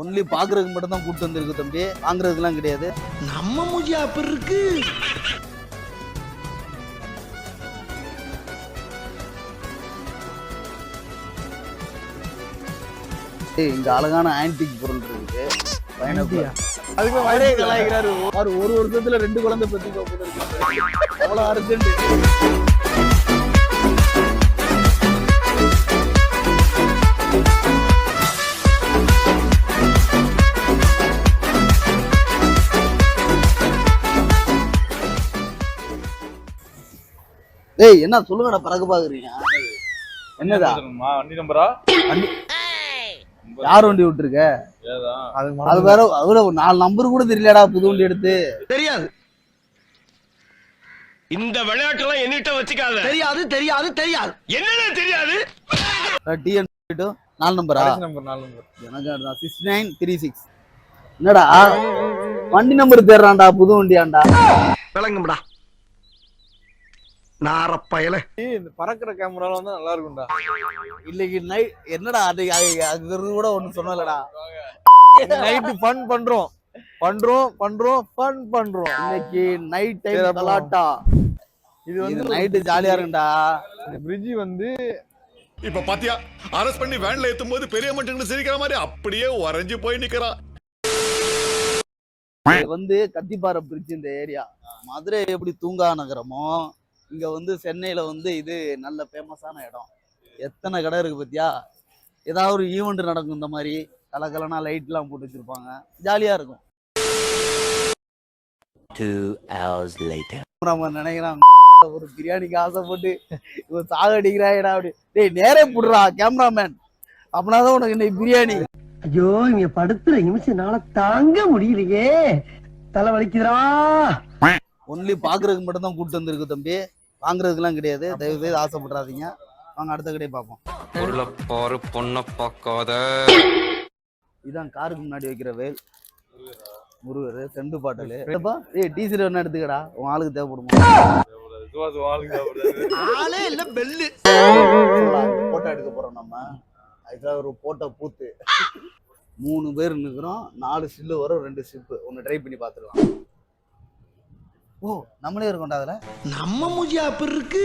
Only பாக்குறதுக்கு மட்டும் தான் கூட்டு வந்திருக்கு தம்பி, வாங்குறதுக்குலாம் கிடையாது. நம்ம மூஞ்சியா அப்படி இருக்கு. இங்க அழகான ஆன்டிக் பொருள் இருக்கு. அதுக்கு வயலே கலாய்க்கிறாரு. ஒரு வருஷத்துல 2 குழந்தை பெற்று போட்டு அவ்வளவு அர்ஜென்ட். ஏய் என்ன சொல்லுங்கடா, பறக்க பாக்குறீங்க? என்னதா வண்டி நம்பரா? யார் வண்டி விட்டுருக்க? அது வேற, அவர 4 நம்பர் கூட தெரியலடா. புது வண்டி எடுத்து தெரியாது. இந்த விளையாட்டுலாம் என்னிட்ட வச்சுக்காத. தெரியாது தெரியாது தெரியாது. என்னடா தெரியாது? டிஎன் 4 நம்பரா? Number 4 number. எனக்கு 6936. என்னடா வண்டி நம்பர் தேடுறான்டா, புது வண்டியாண்டா. விளங்கும்டா நாரப்பயல. இந்த பறக்கிற கேமரால வந்து நல்லா இருக்கும்டா. இன்னைக்கு நைட் என்னடா அது கூட ஒண்ணு சொன்னலடா. நைட் ஃபன் பண்றோம். ஃபன் பண்றோம். இன்னைக்கு நைட் டைம் கலாட்டா. இது வந்து நைட் ஜாலியா இருக்குடா. இந்த பிரிட்ஜ் வந்து இப்ப பாத்தியா, அரெஸ்ட் பண்ணி வேன்ல ஏத்தும் போது பெரிய மனுஷங்க சிரிக்கிற மாதிரி அப்படியே உறைஞ்சு போய் நிக்கிறான். வந்து கத்திப்பாறை பிரிட்ஜ் இந்த ஏரியா. மதுரை எப்படி தூங்கா நகரமோ, இங்க வந்து சென்னையில வந்து இது நல்ல ஃபேமஸான இடம். எத்தனை கடை இருக்கு பத்தியா? ஏதாவது ஒரு ஈவெண்ட் நடக்கும், இந்த மாதிரி கலக்கலனா லைட் எல்லாம் போட்டு வச்சிருப்பாங்க, ஜாலியா இருக்கும். 2 hours later. நம்ம நினைக்கிறான் ஒரு பிரியாணிக்கு ஆசைப்பட்டு இவன் சாகடிக்கிறாயடா அப்படி. டேய் நேரே புடுறா கேமராமேன், அப்படின்னாதான் உனக்கு இன்னைக்கு பிரியாணி. ஐயோ இங்க படுத்துற நிமிஷம்னால தாங்க முடியலையே, தலை வலிக்குதுடா. ஒன்லி பாக்குறதுக்கு மட்டும் தான் கூட்டு வந்திருக்கு தம்பி, வாங்குறதுக்குலாம் கிடையாது. தயவு செய்து ஆசைப்படுறாதீங்க. வாங்க அடுத்த கடையை பார்ப்போம். பொருளை பாரு, பொண்ணை பார்க்காத. இதான் காருக்கு முன்னாடி வைக்கிற வேல் முருகர் செண்டு பாட்டல். ஏய் டீசர் ஒன்னு எடுத்துக்கடா, உன் ஆளுக்கு தேவைப்படுமா? ஆளே இல்ல பெல்லு. போட்டோ எடுக்க போறோம் நம்ம. அதுக்காக ஒரு போட்டோ பூத்து 3 பேர் நிக்கிறோம். 4 ஸ்டில்லு வரும், 2 ஸ்டிப்பு. ஒன்னு ட்ரை பண்ணி பார்த்துக்கலாம். ஓ நம்மளே இருக்கோம்டா அதுல. நம்ம மூஞ்சியா அப்படி இருக்கு.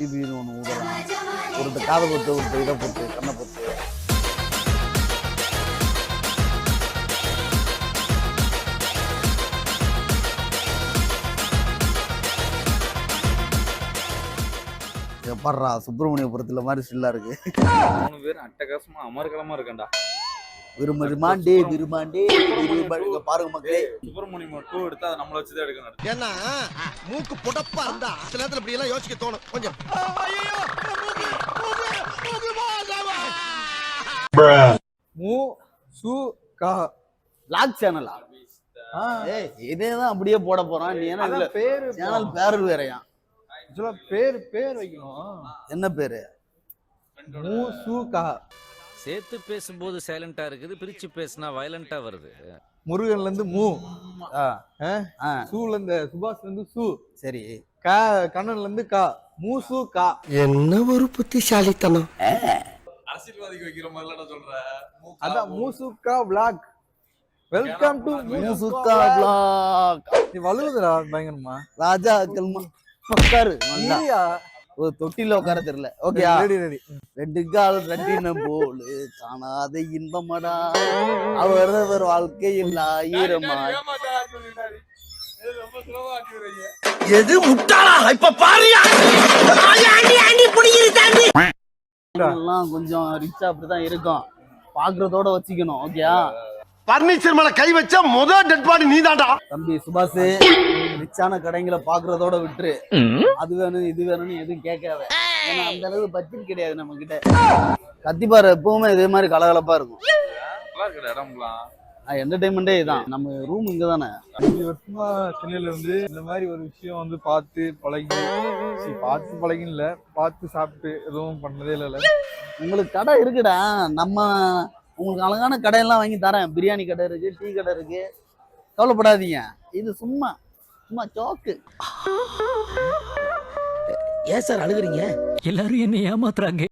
இது ஒண்ணு ஊடலாம். ஒரு காதை பொத்து, ஒரு இதை பொத்து, கண்ணை பொத்து. எப்பட்றா சுப்பிரமணியபுரத்துல மாதிரி ஸ்டில்லா இருக்கு. 3 பேர் அட்டகாசமா அமர்கலமா இருக்கண்டா. விருமாண்டே விருமாண்டே விருமாண்டே. பாருங்க மக்களே, சுப்பிரமணியம் 2 எடுத்தா அதை நம்மள வச்சுதான் எடுக்கணும். ஏன்னா மூக்கு புடப்பா இருந்தா சில நேரத்துல இப்படி எல்லாம் யோசிக்க தோணும் கொஞ்சம். மூ சு கா லாக் சேனலா? ஏய் இதேதான் அப்படியே போட போறான் நீ. என்ன பேரு சேனல் பேரு வேறயா? பேர் வைக்கணும். என்ன பேரு? மூ சு கா. சேர்த்து பேசும்போது சைலண்டா இருக்குது, பிரிச்சு பேசினா வயலண்டா வருது. முருகன்ல இருந்து மூ, சூல இருந்து சுபாஷ்ல இருந்து சு, சரி கா கண்ணன்ல இருந்து கா, மூசு கா. என்ன ஒரு புத்திசாலித்தனம். அரசியல்வாதிக்கு வைக்கிற மாதிரி நான் சொல்றேன். அதான் மூசுக்கா vlog. வெல்கம் டு மூசுக்கா vlog. நீ வலுதுடா பயங்கரமா. ராஜா கல்மா உட்காரு. இல்லையா ஒரு தொட்டில உட்கார தெரியல. ஓகேயா? ரெடி. 2 கால் ரெட்டின போல் காணாத இன்பமடா, அவரவர் வாழ்க்கையில் ஆயிரமா. எது முட்டாளா இப்ப பாரியா. எல்லாம் கொஞ்சம் ரிச்சா அப்படிதான் இருக்கும், பாக்குறதோட வச்சுக்கணும். ஓகேயா? பர்னிச்சர் மேல கை வச்ச முதல் டெட் பாடி நீதான்டா. தம்பி சுபாஷ், ரிச்சான கடைங்களை பாக்குறதோட விட்டுரு. அது வேணும் இது வேணும்னு எதுவும் கேட்காத. ஏன்னா அந்த அளவுக்கு பட்ஜெட் கிடையாது நம்ம கிட்ட. கத்திப்பாறை எப்பவுமே இதே மாதிரி கலகலப்பா இருக்கும். நல்லா இருக்குடா இடம்லாம். என்டர்டைன்மெண்டே இதான். நம்ம ரூம் இங்க தானே. 5 வருஷமா சென்னையில இருந்து இந்த மாதிரி ஒரு விஷயம் வந்து பார்த்து பழகி இல்ல, பார்த்து சாப்பிட்டு எதுவும் பண்ணதே இல்ல. உங்களுக்கு கடை இருக்குடா, நம்ம உங்களுக்கு அழகான கடையெல்லாம் வாங்கி தரேன். பிரியாணி கடை இருக்கு, டீ கடை இருக்கு, கவலைப்படாதீங்க. இது சும்மா சோக்கு. ஏன் சார் அழுகுறீங்க? எல்லாரும் என்ன ஏமாத்துறாங்க.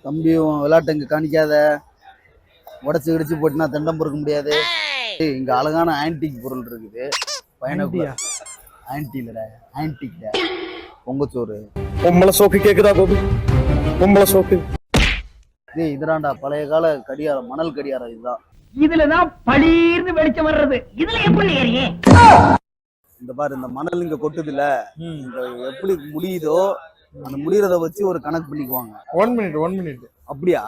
தம்பி உன் விளையாட்டு இங்க காணிக்காத, உடச்சு இடிச்சு போட்டுனா தண்டம் பொறுக்க முடியாது. இங்க அழகான ஆன்டிக் பொருள் இருக்குது. பைனாகுலர் ஆன்டி இல்லடா, ஆன்டிக்டா. பொங்கச்சோறு. பொம்பளை சோக்கு கேக்குதா பாபு? பொம்பளை சோக்கு. டேய் இதுதான்டா பழைய கால கடியாரம், மணல் கடியாரம் இதுதான். இதுலதான் பளீர்னு வெளிச்சம் வர்றது. இதுல எப்படி ஏறியே? இந்த பாரு, இந்த மணல் இங்க கொட்டுதுல, இந்த எப்படி முடியுதோ அந்த முடியறத வச்சு ஒரு கணக்கு பண்ணிக்குவாங்க. 1 மினிட். அப்படியா?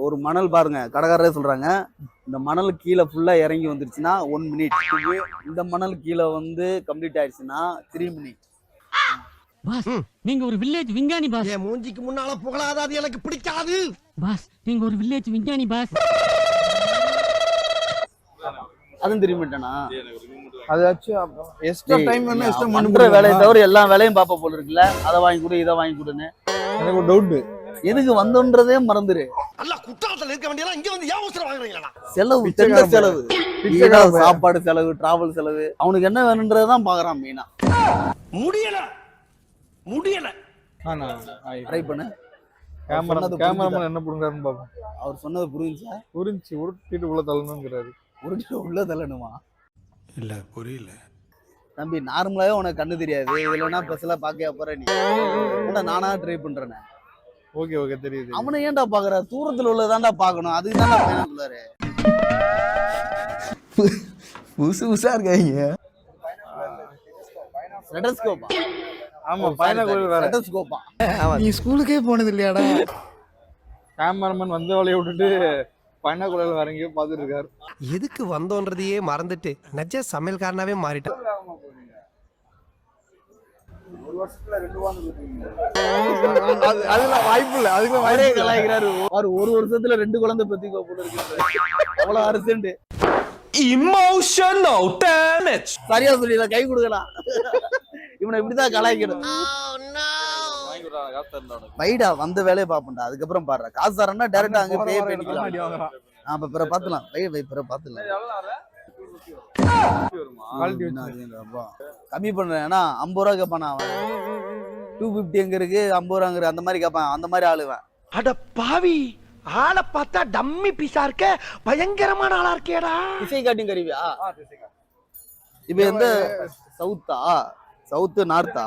ஒரு மணல் பாருங்க, கடைக்காரரே சொல்றாங்க, இந்த மணல் கீழே ஃபுல்லா இறங்கி வந்துருச்சுன்னா 1 மினிட். இந்த மணல் கீழே வந்து கம்ப்ளீட் ஆயிடுச்சுன்னா 3 மினிட். பாஸ், நீங்க ஒரு வில்லேஜ் விஞ்ஞானி பாஸ். என் மூஞ்சிக்கு முன்னால புகழாத, அது எனக்கு பிடிக்காது. பாஸ், நீங்க ஒரு வில்லேஜ் விஞ்ஞானி பாஸ். அதுவும் திரும்பிட்டேனா? அதாச்சும் எக்ஸ்ட்ரா டைம் வேணா எக்ஸ்ட்ரா பண்ற வேலையை தவிர எல்லா வேலையும் பாப்ப போல இருக்குல்ல. அதை வாங்கி கொடு, இதை வாங்கி கொடுன்னு. எனக்கு ஒரு டவுட். எதுக்கு வந்தோன்றதே மறந்துரு. அல்ல குற்றாலத்துல இருக்க வேண்டியதா இங்க வந்து ஏன் அவசரம் வாங்குறீங்களா? செலவு, தென்ன செலவு, சாப்பாடு செலவு, டிராவல் செலவு, அவனுக்கு என்ன வேணுன்றதான் பாக்குறான் மெயினா. முடியல. ட்ரை பண்ணு. கேமராமேன் என்ன புடுங்கிறாருன்னு பாப்போம். அவர் சொன்னது புரிஞ்சா? புரிஞ்சு உருட்டிட்டு உள்ள தள்ளணுங்கிறாரு. உருட்டு உள்ள தள்ளணுமா? இல்ல புரியல தம்பி, நார்மலாவே உனக்கு கண்ணு தெரியாது, இல்லைன்னா ஸ்பெஷலா பாக்க போற நீ. நானா ட்ரை பண்றேன். ஓகே தெரியுது. அவனை ஏன்டா பாக்குற? தூரத்துல உள்ளதான்டா பாக்கணும். அதுக்கு தான்டா பைனாகுலர். புதுசா இருக்காங்க. ஸ்டெதஸ்கோப்பா? ஆமா, பைனாகுலர் வேற. ஸ்டெதஸ்கோப்பா? நீ ஸ்கூலுக்கே போனது இல்லையாடா? கேமராமேன் வந்த வேலையை விட்டுட்டு பைனாகுலர் வேற எங்கேயோ பாத்துட்டு இருக்காரு. எதுக்கு வந்தோன்றதையே மறந்துட்டு நஜ சமையல்காரனாவே மாறிட்டான். அதுல வாய்ப்பு இல்ல. அதுக்கு அவரே கலாய்க்கிறாரு. ஒரு வருஷத்துல 2 குழந்தை பெத்திக்கோ போல இருக்கு. அவ்வளவு அர்ஜென்ட். Emotional damage. சரியா சொல்லிடா, கை கொடுக்கலாம். இவனை இப்படிதான் கலாய்க்கணும். வைடா, வந்த வேலையை பாப்பண்டா, அதுக்கப்புறம் பாடுற. காசு தரேன்னா டைரக்டா அங்க பே பண்ணிக்கலாம். அப்ப பிற பாத்துலாம். பிற பாத்துலாம். கம்மி பண்றேன். ஏன்னா 50 ரூபா கேட்பான் அவன். 250 எங்க இருக்கு, 50 ரூபாங்கிற அந்த மாதிரி கேட்பான். அந்த மாதிரி ஆளுவேன். அட பாவி, ஆளை பார்த்தா டம்மி பீஸா இருக்க, பயங்கரமான ஆளா இருக்கேடா. திசை காட்டும் கருவியா? இப்ப எந்த சவுத்தா, சவுத்து நார்த்தா?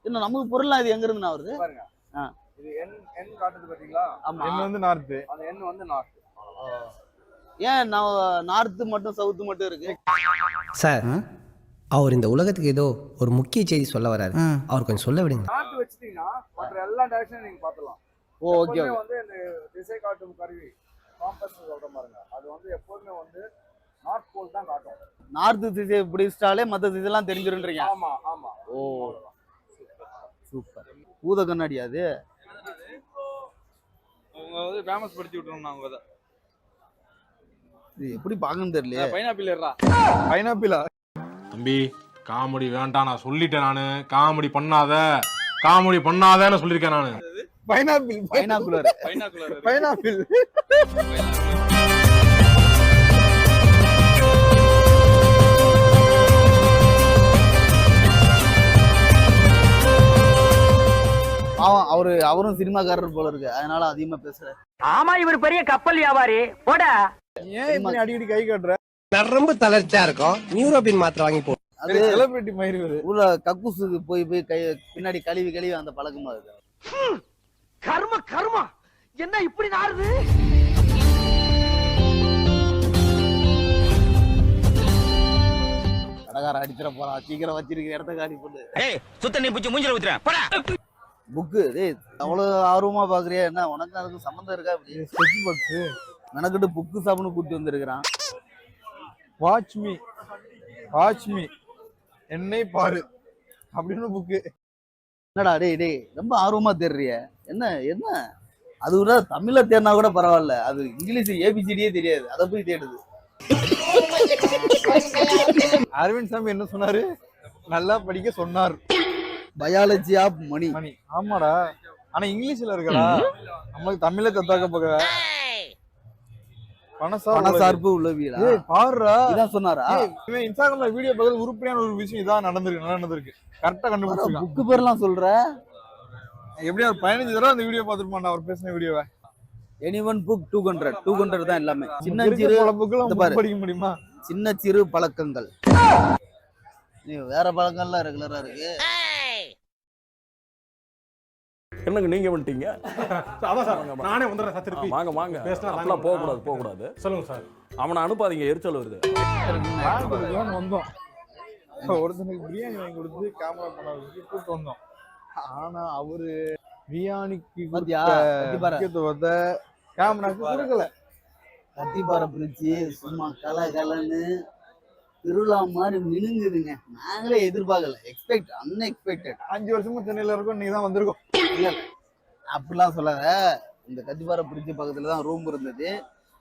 இன்னும் நமக்கு பொருள்லாம் இது எங்க இருந்து வருது? இது என் காட்டுது பாத்தீங்களா? ஆமா, என் வந்து நார்த். அந்த என் வந்து நார்த். ஏன் நார்த் மட்டும் சவுத் மட்டும் இருக்கு? சார், அவர் இந்த உலகத்துக்கு ஏதோ ஒரு முக்கிய செய்தி சொல்ல வராரு. அவர் கொஞ்சம் சொல்ல விடுங்க. நார்த் வச்சிட்டீங்கன்னா மற்ற எல்லா டைரக்ஷனும் நீங்க பாத்துலாம். ஓகே. வந்து இந்த திசை காட்டும் கருவி காம்பஸ் சொல்ற பாருங்க, அது வந்து எப்பவுமே வந்து நார்த் போல் தான் காட்டும். நார்த் திசை பிடிச்சாலே மத்த திசைலாம் தெரிஞ்சிருன்றீங்க. ஆமா ஆமா. ஓ சூப்பர். பூத கண்ணாடி அது. அவங்க வந்து ஃபேமஸ் படுத்தி விட்டுறோம் நாங்க அத. இது எப்படி பாக்கணும் தெரியல. பைனாப்பிள்ரா. பைனாப்பிளா? தம்பி, காமெடி வேண்டாம், நான் சொல்லிட்டேன். நானு காமெடி பண்ணாதன்னு சொல்லிருக்கேன் நானு. பைனாப்பிள். பைனாகுலர். பைனாப்பிள். அவரும் சினிமாக்காரர் போல இருக்கு, அதனால அதிகமா பேசுறாரு. ஆமா, இவர் பெரிய கப்பல் வியாபாரி. போடா. ஏன் இப்படி அடிக்கடி கை காட்டுற? நரம்பு தளர்ச்சியா இருக்கும், நியூரோபின் மாத்திரை வாங்கி போ. அது செலிபிரிட்டி மாதிரி ஒரு உள்ள கக்கூசுக்கு போய் கை பின்னாடி கழுவி அந்த பழக்கமா இருக்கு. கர்மா என்ன இப்படி நாறுது? கடைக்கார அடிச்சிட போறான். சீக்கிரம் வச்சிருக்க இடத்த காலி பண்ணு. சுத்த நீ புடிச்சு மூஞ்சில ஊத்துறேன். போடா. புக்கு டேய், அவ்வளவு ஆர்வமா பாக்குறியா? என்ன உனக்கு அதுக்கு சம்பந்தம் இருக்கா? அப்படி ஸ்கெட்ச் பாக்ஸ் மெனக்கிட்டு புக்கு சாப்பிட்டு கூட்டி வந்திருக்கிறான். வாட்ச் மீ என்னை பாரு அப்படின்னு புக்கு. என்னடா டேய் ரொம்ப ஆர்வமா தேடுறிய? என்ன அது கூட தமிழ்ல தேடினா கூட பரவாயில்ல, அது இங்கிலீஷ் ஏபிசிடியே தெரியாது, அதை போய் தேடுது. அரவிந்த் சாமி என்ன சொன்னாரு? நல்லா படிக்க சொன்னார். பயாலஜி ஆஃப் மணி. ஆமாடா, ஆனா இங்கிலீஷ்ல இருக்கடா. நம்மளுக்கு தமிழ்ல தத்தாக்க போக பணசார்பு உள்ளவியலா? பாருடா, இதான் சொன்னாரா? இவன் இன்ஸ்டாகிராம்ல வீடியோ பார்த்து உருப்படியான ஒரு விஷயம் இதான் நடந்திருக்கு. கரெக்டா கண்டுபிடிச்சிருக்கான். புக்கு பேர்லாம் சொல்ற? எப்படியும் ஒரு 15 தடவை அந்த வீடியோ பார்த்துருப்பான் அவர் பேசின வீடியோவை. எனிவன் புக் 200 தான் எல்லாமே. சின்ன சிறு பழப்புக்கெல்லாம் பாரு. படிக்க முடியுமா? சின்ன சிறு பழக்கங்கள். நீ வேற பழக்கம்லாம் ரெகுலரா இருக்கு. என்னங்க நீங்க வந்துட்டீங்க? அதான் சார் நானே வந்துடுறேன் சார் திருப்பி. வாங்க வாங்க. பேசலாம், அப்படிலாம் போக கூடாது. சொல்லுங்க சார். அவனை அனுப்பாதீங்க, எரிச்சல் வருது. வந்தோம் ஒருத்தனுக்கு பிரியாணி வாங்கி கொடுத்து கேமரா பண்ண கூப்பிட்டு வந்தோம். ஆனா அவரு பிரியாணிக்கு பாத்தியா? கத்திப்பாறை. முக்கியத்துவத்தை கேமராக்கு கொடுக்கல. கத்திப்பாறை பிரிச்சு சும்மா கலன்னு திருவிழா மாதிரி மினுங்குதுங்க. நாங்களே எதிர்பார்க்கல. அன்எக்ஸ்பெக்டட். 5 வருஷமா சென்னையில இருக்கோம், நீ தான் வந்திருக்கோம். இல்ல அப்படிலாம் சொல்லாத. இந்த கத்திப்பாறை பிரிட்ஜ் பக்கத்துல தான் ரூம் இருந்தது.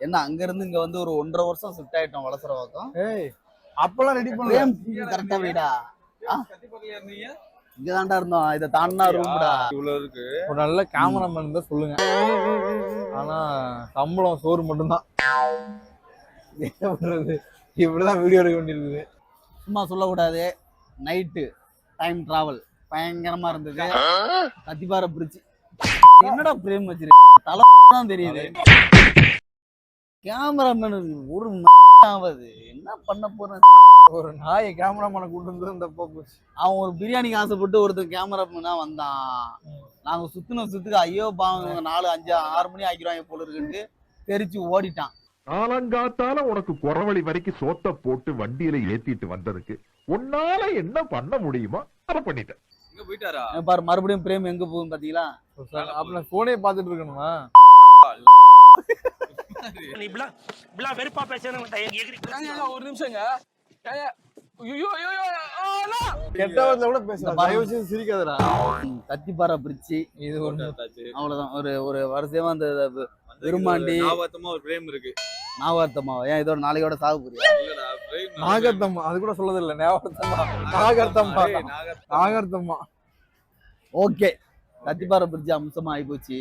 என்ன அங்க இருந்து இங்க வந்து ஒரு 1.5 வருஷம் ஷிஃப்ட் ஆயிட்டோம் வளசரவாக்கம். ஏய் அப்பெல்லாம் ரெடி பண்ணல. கரெக்டா வீடா இங்கதான்டா இருந்தோம். இதை தாண்டா ரூம்டா. இவ்வளவு இருக்கு. ஒரு நல்ல கேமராமேன் தான் சொல்லுங்க. ஆனா சம்பளம் சோறு மட்டும்தான். என்ன பண்றது? இப்படிதான் வீடியோ எடுக்க வேண்டியிருக்குது. சும்மா சொல்லக்கூடாது. நைட்டு டைம் டிராவல் பயங்கரமா இருந்தது. கத்திப்பாறை பிரிட்ஜ் என்னடா பிரேம் வச்சிரு தலை தான் தெரியுது. கேமராமேன் ஒரு ஆகுது. என்ன பண்ண போறேன்? ஒரு நாயை கேமராமேனை கூட்டு வந்து இந்த போச்சு. அவன் ஒரு பிரியாணிக்கு ஆசைப்பட்டு ஒருத்தர் கேமராமேனா வந்தான். நாங்க சுத்துக்கு ஐயோ பாவம் 4, 5, 6 மணி ஆக்கிடுவாங்க போல இருக்குன்ட்டு தெரிச்சு ஓடிட்டான். காலங்காத்தால உனக்கு குறவழி வரைக்கும் சோத்த போட்டு வண்டியில ஏத்திட்டு வந்ததுக்கு உன்னால என்ன பண்ண முடியுமோ அதை பண்ணிட்டேன். பாரு மறுபடியும் பிரேம் எங்க போகுதுன்னு பாத்தீங்களா? அப்ப நான் போனே பாத்துட்டு இருக்கணுமா? வெறுப்பா பேசுறேன். ஒரு நிமிஷங்க. கெட்டவத்துல கூட பேசுறேன். தயவு செய்து சிரிக்காதடா. கத்திப்பாறை பிரிட்ஜ் இது ஒண்ணு அவ்வளவுதான். ஒரு வருஷமா அந்த விரும்மாண்டி ஒரு பிரேம் இருக்கு. நாகார்த்தம்மா ஏன் இதோட நாளையோட சாகு புரியா? நாகர்த்தம்மா அது கூட சொல்லது இல்ல. நாகர்த்தம்மா. ஓகே. கத்திப்பாறை பிரிட்ஜ் அம்சமா ஆயிப்போச்சு.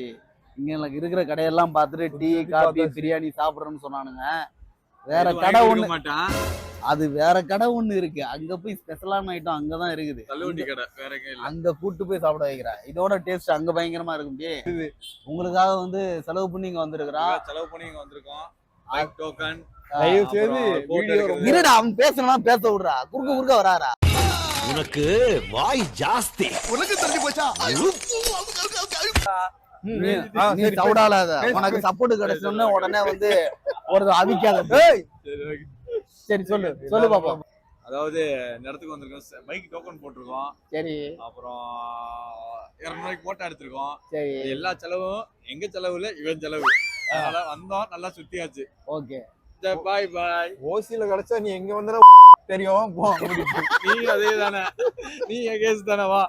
இங்க எனக்கு இருக்கிற கடையெல்லாம் பார்த்துட்டு டீ காபி பிரியாணி சாப்பிடுறேன்னு சொன்னானுங்க. வேற கடை ஒண்ணு, அது வேற கடை ஒண்ணு இருக்கு. அங்க போய் ஸ்பெஷலான ஐட்டம் அங்கதான் இருக்குது. அங்க கூட்டு போய் சாப்பிட வைக்கிறேன். இதோட டேஸ்ட் அங்க பயங்கரமா இருக்கும். உங்களுக்காக வந்து செலவு பண்ணி இங்க வந்திருக்கோம். தயவு செய்து வீடியோ இருடா, அவன் பேசணும் பேச விடுறா. குறுக்க வராரா? உனக்கு வாய் ஜாஸ்தி. உனக்கு தெரிஞ்சு போச்சா? நீ சவுடாலாத. உனக்கு சப்போர்ட் கிடைச்சோம்னா உடனே வந்து ஒரு அவிக்காத. சரி சொல்லு பாப்போம். அதாவது நேரத்துக்கு வந்திருக்கோம். பைக் டோக்கன் போட்டிருக்கோம். சரி. அப்புறம் 200 ரூபாய்க்கு போட்டோ எடுத்திருக்கோம். சரி. எல்லா செலவும் எங்க செலவு இல்ல, இவன் செலவு. அதனால வந்தோம், நல்லா சுத்தியாச்சு. ஓகே பாய் பாய். ஓசியில கிடைச்சா நீ எங்க வந்தா தெரியும். நீ அதே தானே, நீ என் கேஸ் தானே, வா.